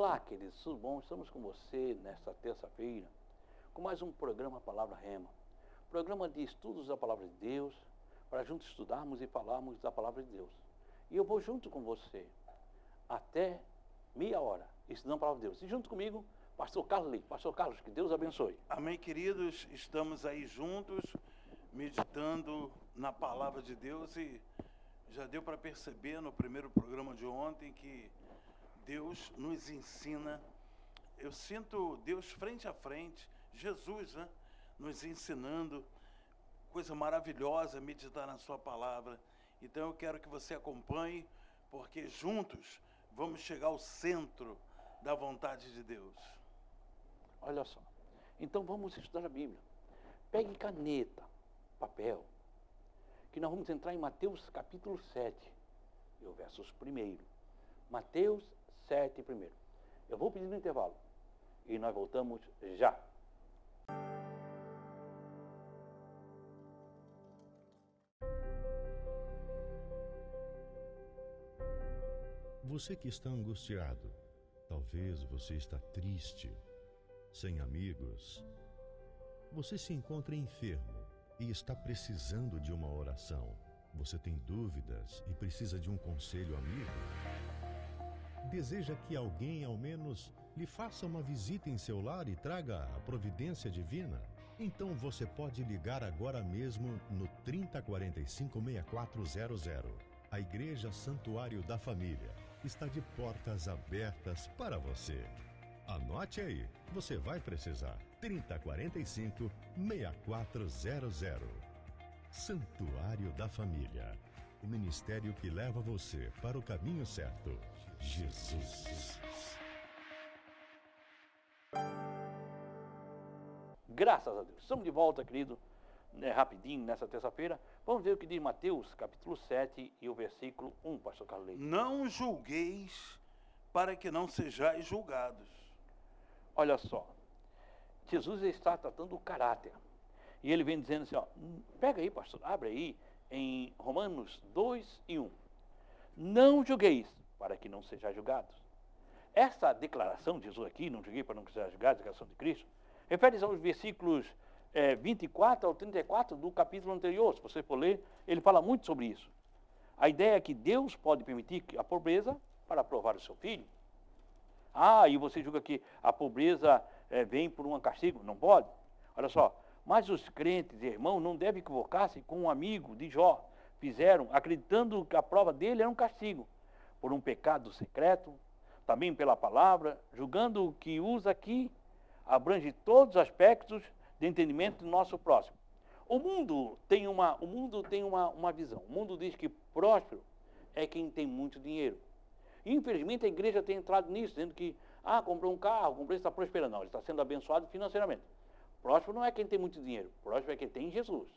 Olá, queridos, tudo bom? Estamos com você nesta terça-feira com mais um programa Palavra Rema. Programa de estudos da Palavra de Deus, para juntos estudarmos e falarmos da Palavra de Deus. E eu vou junto com você até meia hora, estudando a Palavra de Deus. E junto comigo, Pastor Carlos Lee. Pastor Carlos, que Deus abençoe. Amém, queridos? Estamos aí juntos, meditando na Palavra de Deus e já deu para perceber no primeiro programa de ontem que Deus nos ensina. Eu sinto Deus frente a frente, Jesus, né, nos ensinando, coisa maravilhosa, meditar na sua palavra. Então eu quero que você acompanhe, porque juntos vamos chegar ao centro da vontade de Deus. Olha só, então vamos estudar a Bíblia. Pegue caneta, papel, que nós vamos entrar em Mateus capítulo 7, e o versos 1. Mateus 7, 1. Eu vou pedir no intervalo, e nós voltamos já. Você que está angustiado, talvez você está triste, sem amigos. Você se encontra enfermo e está precisando de uma oração. Você tem dúvidas e precisa de um conselho amigo? Deseja que alguém, ao menos, lhe faça uma visita em seu lar e traga a providência divina? Então você pode ligar agora mesmo no 3045-6400. A Igreja Santuário da Família está de portas abertas para você. Anote aí, você vai precisar. 3045-6400. Santuário da Família. O ministério que leva você para o caminho certo. Jesus. Graças a Deus. Estamos de volta, querido, rapidinho, nessa terça-feira. Vamos ver o que diz Mateus, capítulo 7 e o versículo 1, pastor Carlos Leite. Não julgueis para que não sejais julgados. Olha só, Jesus está tratando o caráter. E ele vem dizendo assim, ó, pega aí, pastor, abre aí, em Romanos 2 e 1. Não julgueis, para que não sejais julgados. Essa declaração de Jesus aqui, não julguei para não sejais julgados, declaração de Cristo, refere-se aos versículos 24 ao 34 do capítulo anterior. Se você for ler, ele fala muito sobre isso. A ideia é que Deus pode permitir a pobreza para provar o seu filho. Ah, e você julga que a pobreza vem por um castigo? Não pode. Olha só, mas os crentes e irmãos não devem equivocar-se com um amigo de Jó. Fizeram, acreditando que a prova dele era um castigo, por um pecado secreto, também pela palavra, julgando que usa aqui, abrange todos os aspectos de entendimento do nosso próximo. O mundo tem uma visão. O mundo diz que próspero é quem tem muito dinheiro. Infelizmente, a igreja tem entrado nisso, dizendo que, comprou um carro, está prosperando. Não, ele está sendo abençoado financeiramente. Próspero não é quem tem muito dinheiro, próspero é quem tem Jesus.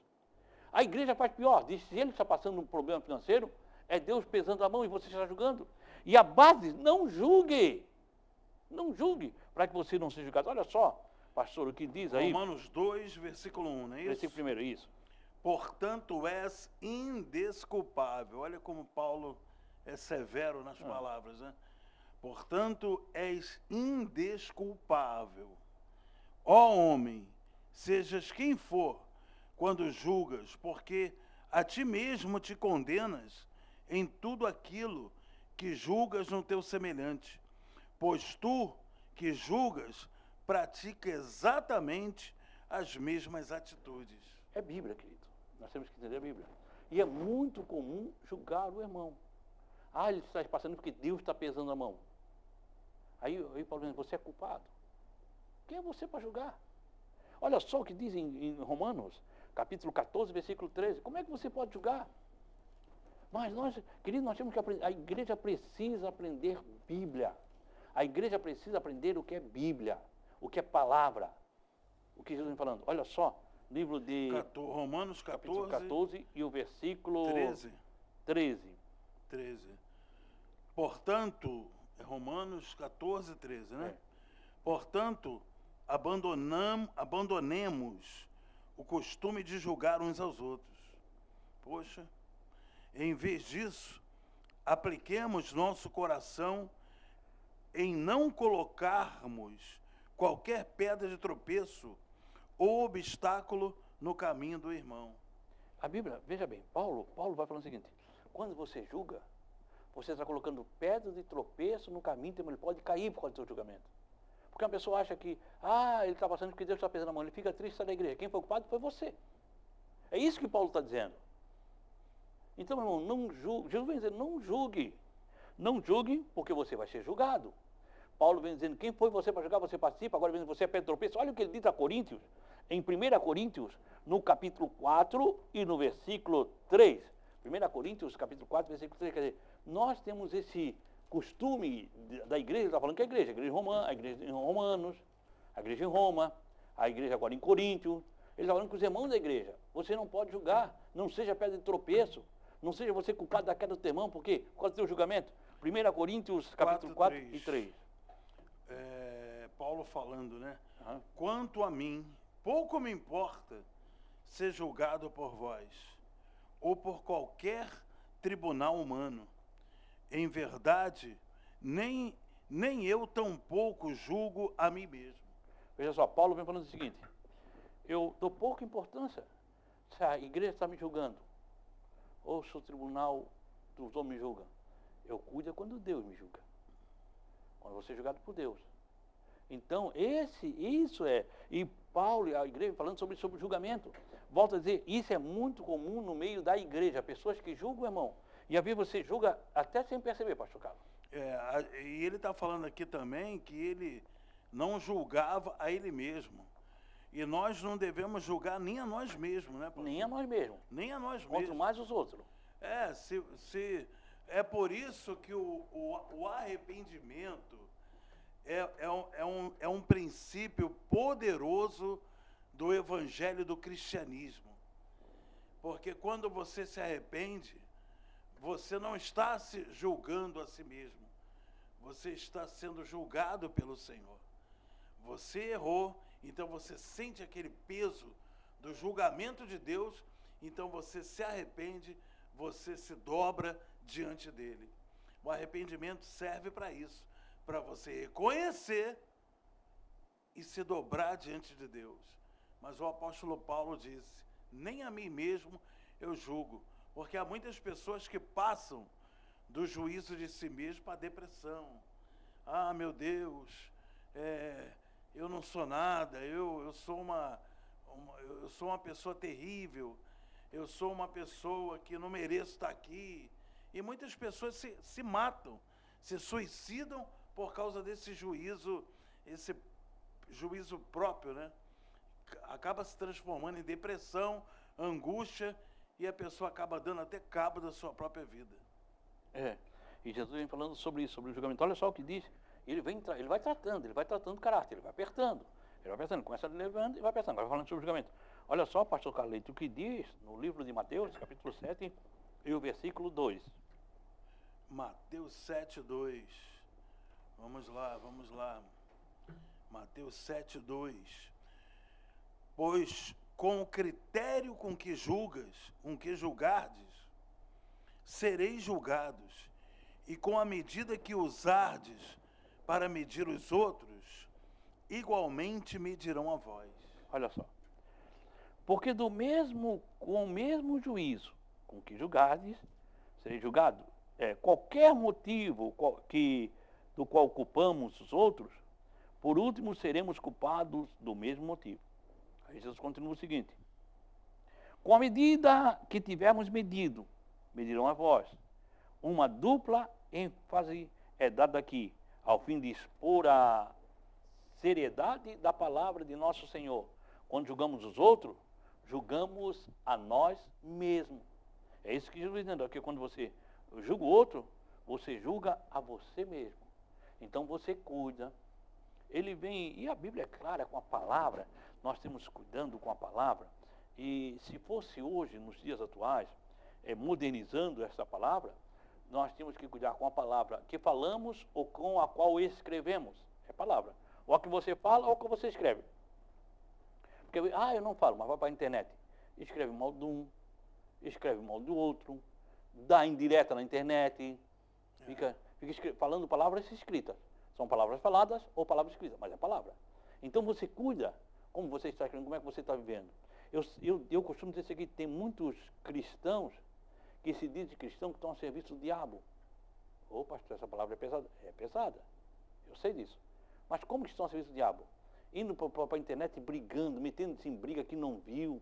A igreja faz pior, diz que se ele está passando um problema financeiro, é Deus pesando a mão e você está julgando. E a base, não julgue. Não julgue, para que você não seja julgado. Olha só, pastor, o que diz aí. Romanos 2, versículo 1, não é isso? Versículo 1, isso. Portanto, és indesculpável. Olha como Paulo é severo nas palavras, né? Portanto, és indesculpável. Ó homem, sejas quem for, quando julgas, porque a ti mesmo te condenas em tudo aquilo que julgas no teu semelhante. Pois tu, que julgas, pratica exatamente as mesmas atitudes. É Bíblia, querido. Nós temos que entender a Bíblia. E é muito comum julgar o irmão. Ele está passando porque Deus está pesando a mão. Aí Paulo diz, você é culpado. Quem é você para julgar? Olha só o que diz em Romanos, capítulo 14, versículo 13. Como é que você pode julgar? Mas nós, querido, nós temos que aprender. A igreja precisa aprender Bíblia. A igreja precisa aprender o que é Bíblia, o que é palavra. O que Jesus vem falando. Olha só, livro de Romanos 14, 14 e o versículo 13. Portanto, é Romanos 14, 13, né? É. Portanto, abandonemos o costume de julgar uns aos outros. Poxa, em vez disso, apliquemos nosso coração em não colocarmos qualquer pedra de tropeço ou obstáculo no caminho do irmão. A Bíblia, veja bem, Paulo vai falando o seguinte: quando você julga, você está colocando pedra de tropeço no caminho, então ele pode cair por causa do seu julgamento. Porque uma pessoa acha que, ele está passando porque Deus está pesando a mão, ele fica triste, sai da igreja. Quem foi culpado foi você. É isso que Paulo está dizendo. Então, meu irmão, não julgue. Jesus vem dizendo, não julgue. Não julgue, porque você vai ser julgado. Paulo vem dizendo, quem foi você para julgar, você participa, agora vem você é pedra de tropeço. Olha o que ele diz a Coríntios, em 1 Coríntios, no capítulo 4 e no versículo 3. 1 Coríntios, capítulo 4, versículo 3, quer dizer, nós temos esse costume da igreja, ele está falando que é a igreja romana, a igreja em Romanos, a igreja em Roma, a igreja agora em Coríntios, ele está falando com os irmãos da igreja, você não pode julgar, não seja pedra de tropeço, não seja você culpado da queda do teu irmão, por quê? Por causa do seu julgamento. 1 Coríntios, capítulo 4 e 3. Paulo falando, né? Uhum. Quanto a mim, pouco me importa ser julgado por vós, ou por qualquer tribunal humano. Em verdade, nem eu tampouco julgo a mim mesmo. Veja só, Paulo vem falando o seguinte, eu dou pouca importância se a igreja está me julgando, ou se o tribunal dos homens me julga. Eu cuido quando Deus me julga, quando você é julgado por Deus. Então, isso é, e Paulo e a igreja falando sobre julgamento, volta a dizer, isso é muito comum no meio da igreja, pessoas que julgam o irmão. E às vezes você julga até sem perceber, pastor Carlos. E ele está falando aqui também que ele não julgava a ele mesmo. E nós não devemos julgar nem a nós mesmos, né, pastor? Nem a nós mesmos. Nem a nós mesmos. Quanto mais os outros. É por isso que o arrependimento é um princípio poderoso do evangelho do cristianismo. Porque quando você se arrepende, você não está se julgando a si mesmo. Você está sendo julgado pelo Senhor. Você errou, então você sente aquele peso do julgamento de Deus, então você se arrepende, você se dobra diante dele. O arrependimento serve para isso, para você reconhecer e se dobrar diante de Deus. Mas o apóstolo Paulo disse, nem a mim mesmo eu julgo, porque há muitas pessoas que passam do juízo de si mesmo para a depressão. Ah, meu Deus, eu não sou nada, eu sou uma pessoa terrível, eu sou uma pessoa que não mereço estar aqui. E muitas pessoas se matam, se suicidam por causa desse juízo, esse juízo próprio, né? Acaba se transformando em depressão, angústia, e a pessoa acaba dando até cabo da sua própria vida. E Jesus vem falando sobre isso, sobre o julgamento. Olha só o que diz, ele vai tratando o caráter, ele vai apertando, começa levando e vai apertando, agora falando sobre o julgamento. Olha só, pastor Carleto, o que diz no livro de Mateus, capítulo 7, e o versículo 2. Mateus 7, 2. Vamos lá. Mateus 7, 2. Pois com o critério com que julgardes, sereis julgados, e com a medida que usardes para medir os outros, igualmente medirão a vós. Olha só. Porque com o mesmo juízo com que julgardes, sereis julgado. Qualquer motivo do qual culpamos os outros, por último seremos culpados do mesmo motivo. Aí Jesus continua o seguinte, com a medida que tivermos medido, medirão a vós. Uma dupla ênfase é dada aqui, ao fim de expor a seriedade da palavra de nosso Senhor. Quando julgamos os outros, julgamos a nós mesmos. É isso que Jesus está dizendo, que quando você julga o outro, você julga a você mesmo. Então você cuida. Ele vem, e a Bíblia é clara com a palavra, nós temos cuidando com a palavra, e se fosse hoje, nos dias atuais, modernizando essa palavra, nós temos que cuidar com a palavra que falamos ou com a qual escrevemos. É palavra. Ou a que você fala ou a que você escreve. Porque, eu não falo, mas vai para a internet. Escreve mal de um, escreve mal do outro, dá indireta na internet, fica falando palavras escritas. São palavras faladas ou palavras escritas, mas é palavra. Então você cuida como você está escrevendo, como é que você está vivendo. Eu costumo dizer o seguinte, tem muitos cristãos que se dizem cristãos que estão a serviço do diabo. Ô pastor, essa palavra é pesada. É pesada, eu sei disso. Mas como que estão a serviço do diabo? Indo para a internet brigando, metendo-se em briga que não viu,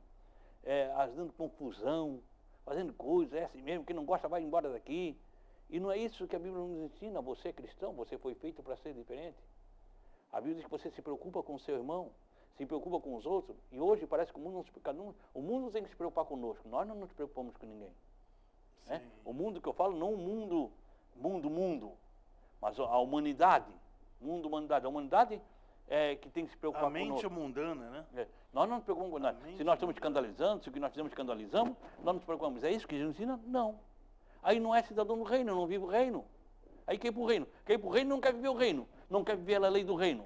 dando confusão, fazendo coisas, é assim mesmo, quem não gosta vai embora daqui. E não é isso que a Bíblia nos ensina. Você é cristão, você foi feito para ser diferente. A Bíblia diz que você se preocupa com o seu irmão, se preocupa com os outros, e hoje parece que o mundo não se preocupa. O mundo tem que se preocupar conosco, nós não nos preocupamos com ninguém. Né? O mundo que eu falo, não o mundo, mas a humanidade, humanidade. A humanidade é que tem que se preocupar conosco. A mente mundana, né? Nós não nos preocupamos com nada. Se nós estamos escandalizando, se o que nós fizemos escandalizamos, nós não nos preocupamos. É isso que Jesus ensina? Não. Aí não é cidadão do reino, não vive o reino. Aí quer ir para o reino. Quer ir para o reino não quer viver o reino. Não quer viver a lei do reino.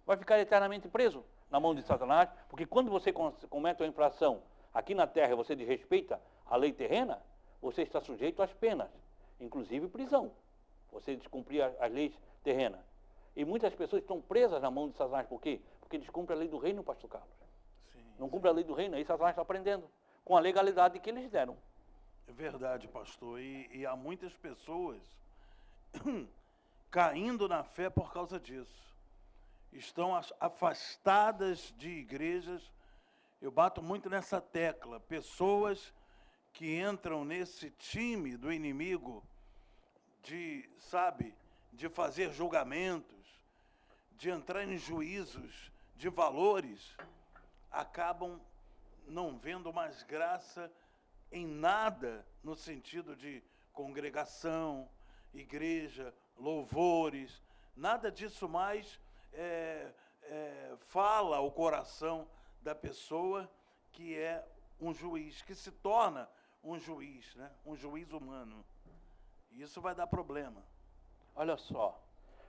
Vai ficar eternamente preso na mão de Satanás, porque quando você comete uma infração aqui na terra e você desrespeita a lei terrena, você está sujeito às penas, inclusive prisão. Você descumprir as leis terrenas. E muitas pessoas estão presas na mão de Satanás. Por quê? Porque descumprem a lei do reino, pastor Carlos. Sim. Não cumpre a lei do reino, aí Satanás está aprendendo com a legalidade que eles deram. É verdade, pastor. E há muitas pessoas caindo na fé por causa disso. Estão afastadas de igrejas. Eu bato muito nessa tecla. Pessoas que entram nesse time do inimigo de fazer julgamentos, de entrar em juízos de valores, acabam não vendo mais graça em nada no sentido de congregação, igreja, louvores, nada disso mais fala ao coração da pessoa que é um juiz, que se torna um juiz, né? Um juiz humano. E isso vai dar problema. Olha só,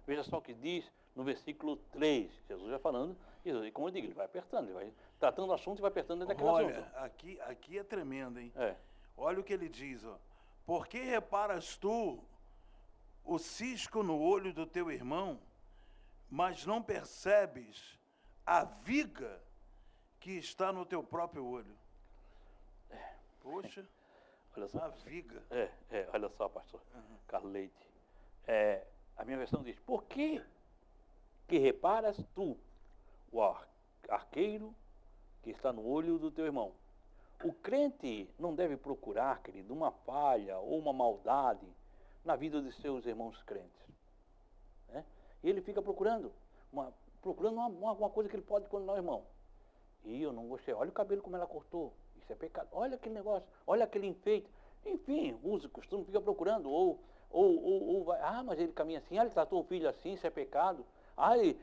veja só o que diz no versículo 3, Jesus vai falando, e como eu digo, ele vai apertando, ele vai tratando o assunto e vai apertando dentro daquele assunto. Olha, aqui é tremendo, hein? É. Olha o que ele diz, ó. Por que reparas tu o cisco no olho do teu irmão, mas não percebes a viga que está no teu próprio olho? Poxa, olha só. A viga. Olha só, pastor Carlos Leite. A minha versão diz, por que reparas tu o arqueiro que está no olho do teu irmão? O crente não deve procurar, querido, uma falha ou uma maldade na vida de seus irmãos crentes. Né? E ele fica procurando alguma coisa que ele pode condenar o irmão. E eu não gostei. Olha o cabelo como ela cortou. Isso é pecado. Olha aquele negócio. Olha aquele enfeite. Enfim, usa, costume, fica procurando. Ou vai, mas ele caminha assim. Ele tratou o filho assim, isso é pecado.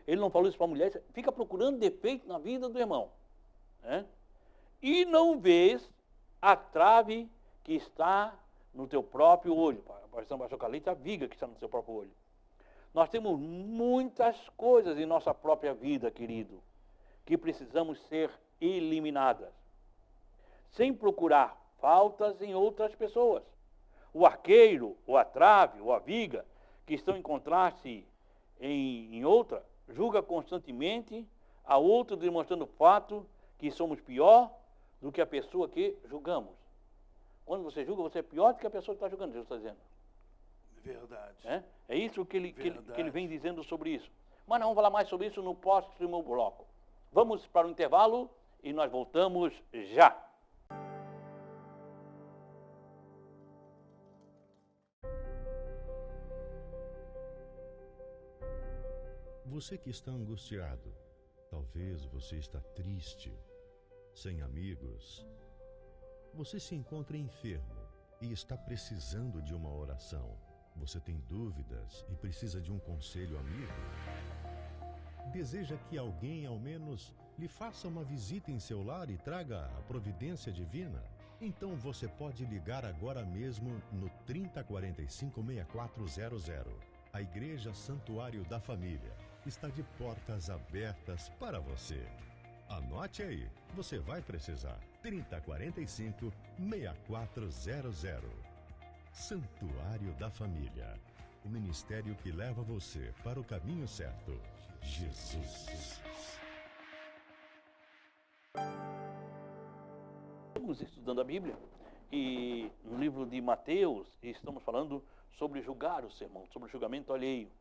Ele não falou isso para a mulher. Fica procurando defeito na vida do irmão. Né? E não vês a trave que está no teu próprio olho. A versão Pastor Carlito, a viga que está no seu próprio olho. Nós temos muitas coisas em nossa própria vida, querido, que precisamos ser eliminadas, sem procurar faltas em outras pessoas. O arqueiro, ou a trave, ou a viga, que estão em contraste em outra, julga constantemente a outra, demonstrando o fato que somos pior do que a pessoa que julgamos. Quando você julga, você é pior do que a pessoa que está julgando, Jesus está dizendo. Verdade. É isso que ele vem dizendo sobre isso. Mas nós vamos falar mais sobre isso no próximo bloco. Vamos para o intervalo e nós voltamos já. Você que está angustiado, talvez você está triste, sem amigos. Você se encontra enfermo e está precisando de uma oração. Você tem dúvidas e precisa de um conselho amigo? Deseja que alguém, ao menos, lhe faça uma visita em seu lar e traga a providência divina? Então você pode ligar agora mesmo no 3045-6400. A Igreja Santuário da Família está de portas abertas para você. Anote aí, você vai precisar. 3045-6400. Santuário da Família. o ministério que leva você para o caminho certo. Jesus. Estamos estudando a Bíblia e no livro de Mateus estamos falando sobre julgar o sermão, sobre o julgamento alheio.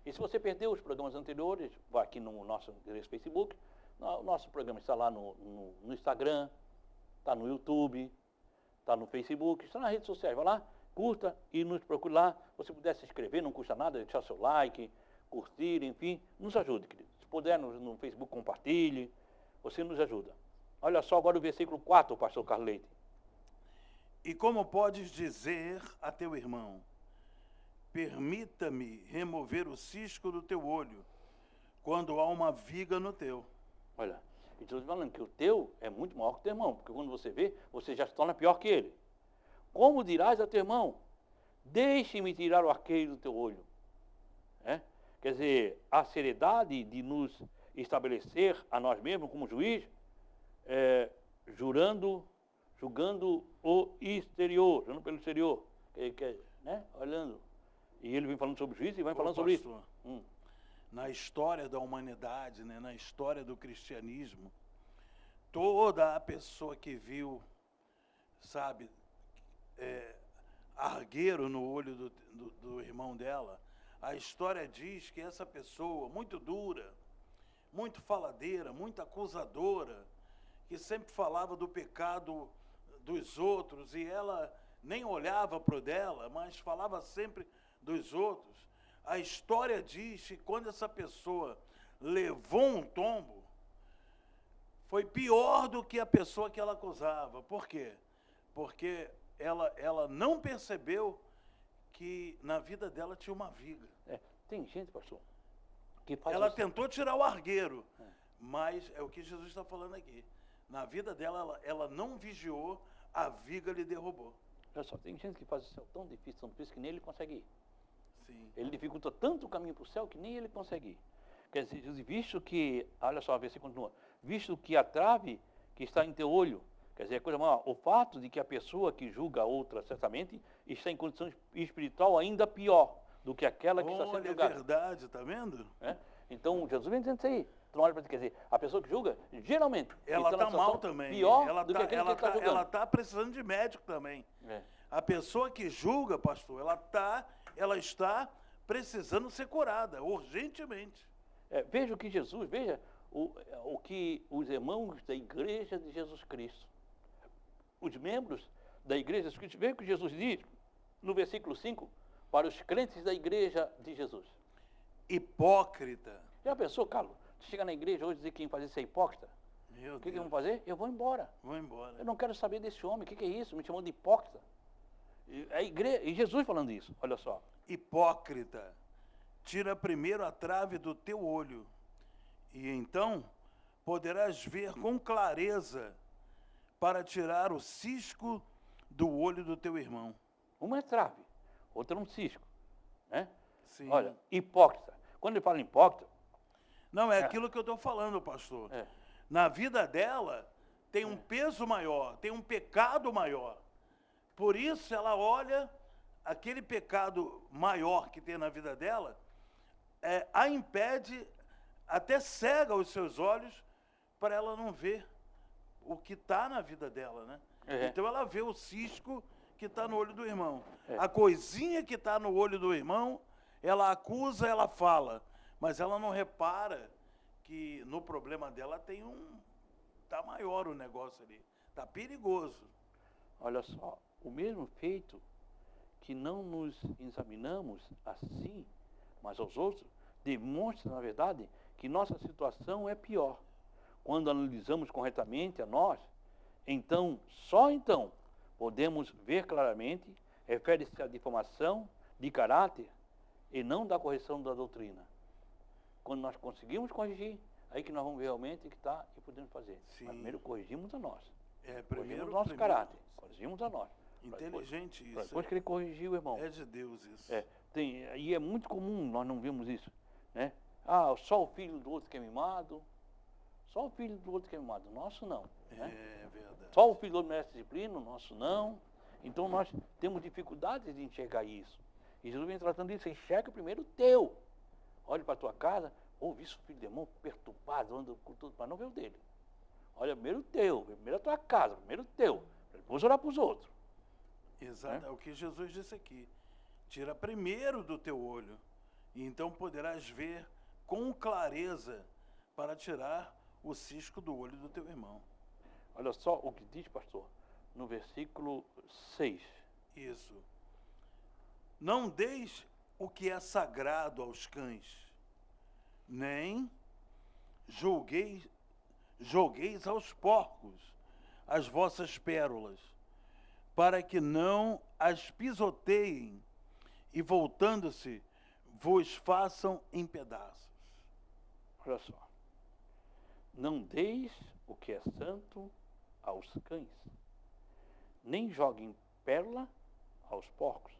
E se você perdeu os programas anteriores, vá aqui no nosso endereço Facebook. O nosso programa está lá no Instagram, está no YouTube, está no Facebook, está nas redes sociais. Vai lá, curta e nos procure lá. Se você puder se inscrever, não custa nada, deixar seu like, curtir, enfim, nos ajude, querido. Se puder no Facebook, compartilhe, você nos ajuda. Olha só agora o versículo 4, pastor Carlos Leite. E como podes dizer a teu irmão, permita-me remover o cisco do teu olho, quando há uma viga no teu? Olha, Jesus falando que o teu é muito maior que o teu irmão, porque quando você vê, você já se torna pior que ele. Como dirás a teu irmão, deixe-me tirar o arqueiro do teu olho? Quer dizer, a seriedade de nos estabelecer a nós mesmos como juiz, julgando o exterior, julgando pelo exterior, olhando. E ele vem falando sobre o juízo e vai falando sobre isso. Na história da humanidade, na história do cristianismo, toda a pessoa que viu, argueiro no olho do irmão dela, a história diz que essa pessoa, muito dura, muito faladeira, muito acusadora, que sempre falava do pecado dos outros, e ela nem olhava para o dela, mas falava sempre dos outros. A história diz que quando essa pessoa levou um tombo, foi pior do que a pessoa que ela acusava. Por quê? Porque ela não percebeu que na vida dela tinha uma viga. Tem gente, pastor, que faz ela isso. tentou tirar o argueiro, mas é o que Jesus está falando aqui. Na vida dela, ela não vigiou, a viga lhe derrubou. Olha só, tem gente que faz o céu tão difícil que nem ele consegue ir. Sim. Ele dificulta tanto o caminho para o céu que nem ele consegue ir. Quer dizer, visto que, olha só, a versículo continua, visto que a trave que está em teu olho, quer dizer, coisa maior, o fato de que a pessoa que julga a outra, certamente, está em condição espiritual ainda pior do que aquela que está sendo julgada. É verdade, está vendo? Então, Jesus vem dizendo isso aí. Então, olha para quer dizer, a pessoa que julga, geralmente, ela está mal também. Pior do que aquele que está julgando. Ela está precisando de médico também. A pessoa que julga, pastor, ela está precisando ser curada, urgentemente. Veja o que Jesus, veja o que os irmãos da igreja de Jesus Cristo, os membros da igreja de Jesus Cristo, veja o que Jesus diz no versículo 5, para os crentes da igreja de Jesus. Hipócrita. Já pensou, Carlos? Você chega na igreja hoje e dizer que quem faz isso é hipócrita? O que vão fazer? Eu vou embora. Vou embora. Eu não quero saber desse homem. O que é isso? Me chamou de hipócrita. E Jesus falando isso, olha só. Hipócrita, tira primeiro a trave do teu olho, e então poderás ver com clareza para tirar o cisco do olho do teu irmão. Uma é trave, outra é um cisco. Sim. Olha, hipócrita. Quando ele fala hipócrita... Não, é aquilo que eu estou falando, pastor. Na vida dela, tem um peso maior, tem um pecado maior. Por isso ela olha aquele pecado maior que tem na vida dela, a impede, até cega os seus olhos, para ela não ver o que está na vida dela, Então ela vê o cisco que está no olho do irmão. A coisinha que está no olho do irmão, ela acusa, ela fala, mas ela não repara que no problema dela está maior o negócio ali, está perigoso. Olha só, o mesmo feito que não nos examinamos assim, mas aos outros, demonstra, na verdade, que nossa situação é pior. Quando analisamos corretamente a nós, então, só então, podemos ver claramente, refere-se à difamação de caráter e não da correção da doutrina. Quando nós conseguimos corrigir, aí que nós vamos ver realmente o que está e podemos fazer. Sim. Mas primeiro corrigimos a nós. Primeiro corrigimos o nosso caráter, corrigimos a nós. Inteligente isso. Depois que ele corrigiu o irmão. É de Deus isso. E é muito comum, nós não vemos isso. Só o filho do outro que é mimado. Só o filho do outro que é mimado. Nosso não. É verdade. Só o filho do outro merece disciplina, o nosso não. Então nós temos dificuldades de enxergar isso. E Jesus vem tratando disso, enxerga primeiro o teu. Olhe para a tua casa, ouve isso, filho de irmão, perturbado, anda com tudo, para não ver o dele. Olha primeiro o teu, primeiro a tua casa, primeiro o teu, para depois orar para os outros. Exato, é o que Jesus disse aqui. Tira primeiro do teu olho, e então poderás ver com clareza para tirar o cisco do olho do teu irmão. Olha só o que diz, pastor, no versículo 6. Isso. Não deis o que é sagrado aos cães, nem julgueis aos porcos as vossas pérolas, para que não as pisoteiem e, voltando-se, vos façam em pedaços. Olha só. Não deis o que é santo aos cães, nem joguem pérola aos porcos.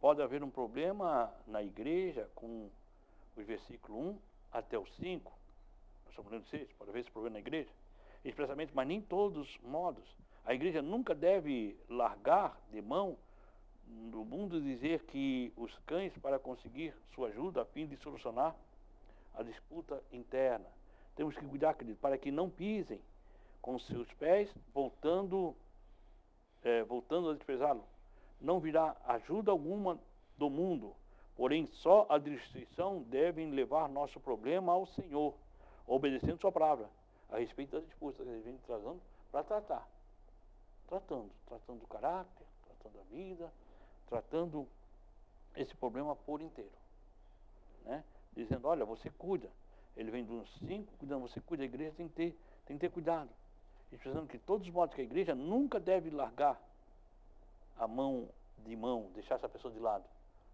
Pode haver um problema na igreja com os versículos 1 até o 5. Nós estamos lendo 6, pode haver esse problema na igreja. Expressamente, mas nem todos os modos. A igreja nunca deve largar de mão no mundo dizer que os cães, para conseguir sua ajuda a fim de solucionar a disputa interna. Temos que cuidar, querido, para que não pisem com seus pés, voltando a desprezá-lo. Não virá ajuda alguma do mundo, porém só a destruição devem levar nosso problema ao Senhor, obedecendo sua palavra, a respeito das disputas que ele vem trazendo para tratar. Tratando do caráter, tratando a vida, tratando esse problema por inteiro. Né? Dizendo, olha, você cuida. Ele vem dos 5, cuidando, você cuida da igreja, tem que ter cuidado. Expressando que todos os modos que a igreja nunca deve largar a mão, deixar essa pessoa de lado.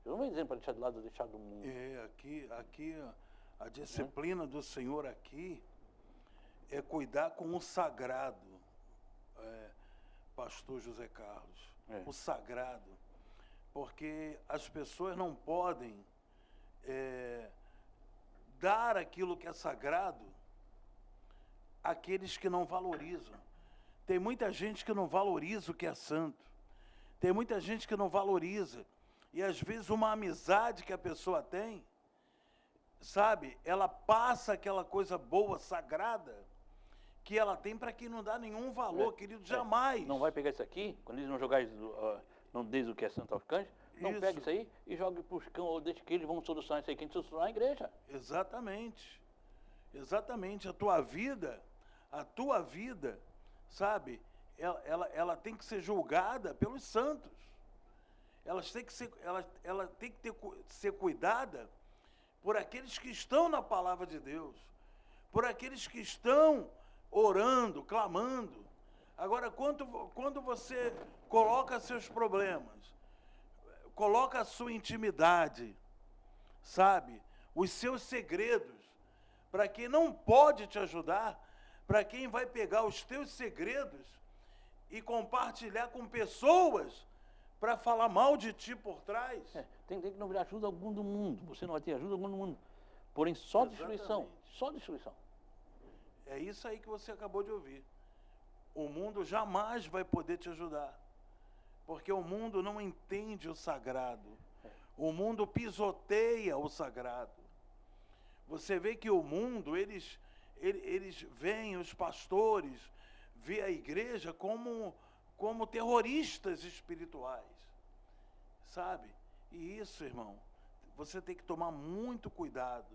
Eu não vou dizendo para deixar de lado ou deixar do mundo. Aqui a disciplina do Senhor aqui é cuidar com o sagrado, pastor José Carlos. O sagrado. Porque as pessoas não podem dar aquilo que é sagrado àqueles que não valorizam. Tem muita gente que não valoriza o que é santo. Tem muita gente que não valoriza. E às vezes uma amizade que a pessoa tem, sabe, ela passa aquela coisa boa, sagrada, que ela tem para quem não dá nenhum valor, querido, jamais. Não vai pegar isso aqui, quando eles não jogarem, não diz o que é santo aos cães, não pega isso aí e joga para os cães, ou deixa que eles vão solucionar isso aí, quem solucionar a igreja. Exatamente. Exatamente. A tua vida, sabe, ela tem que ser julgada pelos santos. Ela tem que ser cuidada por aqueles que estão na palavra de Deus, por aqueles que estão orando, clamando. Agora, quando você coloca seus problemas, coloca a sua intimidade, sabe, os seus segredos, para quem não pode te ajudar, para quem vai pegar os teus segredos e compartilhar com pessoas para falar mal de ti por trás. Tem que não virar ajuda algum do mundo. Você não vai ter ajuda algum do mundo. Porém, só destruição. Só destruição. É isso aí que você acabou de ouvir. O mundo jamais vai poder te ajudar. Porque o mundo não entende o sagrado. O mundo pisoteia o sagrado. Você vê que o mundo, eles veem os pastores, vê a igreja como terroristas espirituais, sabe? E isso, irmão, você tem que tomar muito cuidado.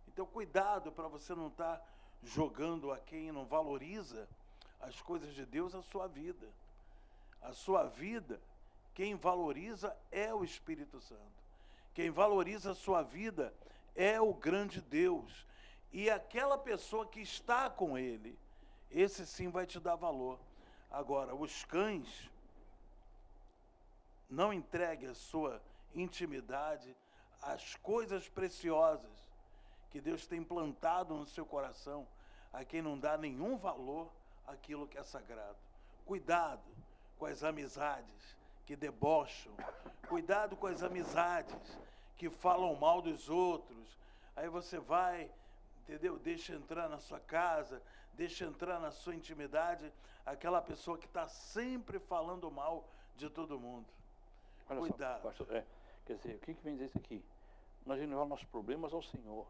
Então, cuidado para você não estar jogando a quem não valoriza as coisas de Deus a sua vida. A sua vida, quem valoriza é o Espírito Santo. Quem valoriza a sua vida é o grande Deus. E aquela pessoa que está com Ele, esse sim vai te dar valor. Agora, os cães, não entregue a sua intimidade, as coisas preciosas que Deus tem plantado no seu coração, a quem não dá nenhum valor àquilo que é sagrado. Cuidado com as amizades que debocham, cuidado com as amizades que falam mal dos outros. Aí você vai, entendeu? Deixa entrar na sua casa, deixa entrar na sua intimidade aquela pessoa que está sempre falando mal de todo mundo. Olha Cuidado. só, pastor, Quer dizer, o que vem dizer isso aqui? Nós devemos levar nossos problemas ao Senhor.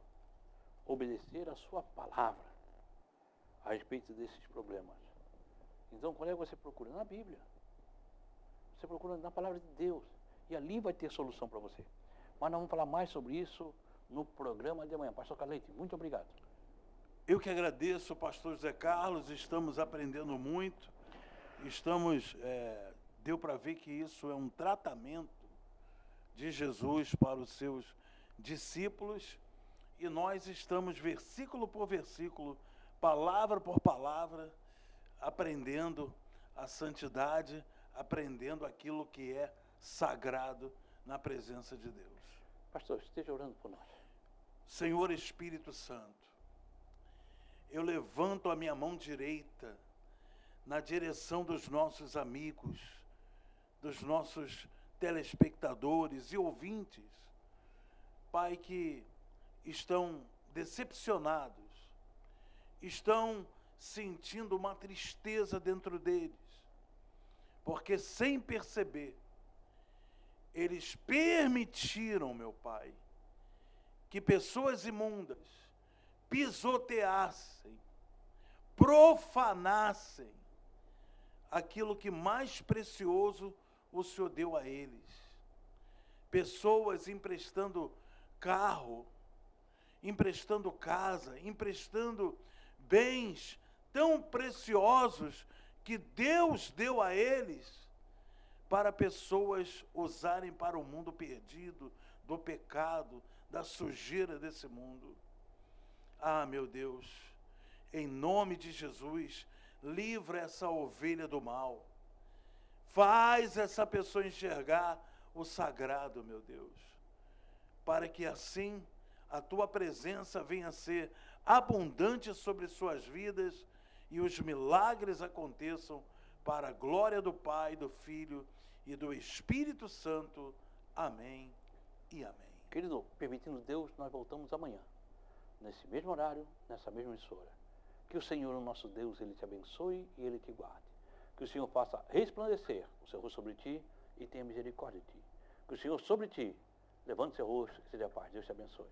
Obedecer a sua palavra a respeito desses problemas. Então, qual é que você procura? Na Bíblia. Você procura na palavra de Deus. E ali vai ter solução para você. Mas nós vamos falar mais sobre isso no programa de amanhã. Pastor Carlete, muito obrigado. Eu que agradeço, pastor José Carlos, estamos aprendendo muito. Deu para ver que isso é um tratamento de Jesus para os seus discípulos. E nós estamos, versículo por versículo, palavra por palavra, aprendendo a santidade, aprendendo aquilo que é sagrado na presença de Deus. Pastor, esteja orando por nós. Senhor Espírito Santo, eu levanto a minha mão direita na direção dos nossos amigos, dos nossos telespectadores e ouvintes, Pai, que estão decepcionados, estão sentindo uma tristeza dentro deles, porque sem perceber, eles permitiram, meu Pai, que pessoas imundas pisoteassem, profanassem aquilo que mais precioso o Senhor deu a eles. Pessoas emprestando carro, emprestando casa, emprestando bens tão preciosos que Deus deu a eles para pessoas usarem para o mundo perdido, do pecado, da sujeira desse mundo. Ah, meu Deus, em nome de Jesus, livra essa ovelha do mal. Faz essa pessoa enxergar o sagrado, meu Deus, para que assim a tua presença venha a ser abundante sobre suas vidas e os milagres aconteçam para a glória do Pai, do Filho e do Espírito Santo. Amém e amém. Querido, permitindo Deus, nós voltamos amanhã, nesse mesmo horário, nessa mesma emissora. Que o Senhor, o nosso Deus, Ele te abençoe e Ele te guarde. Que o Senhor faça resplandecer o seu rosto sobre ti e tenha misericórdia de ti. Que o Senhor sobre ti levante seu rosto e seja a paz. Deus te abençoe.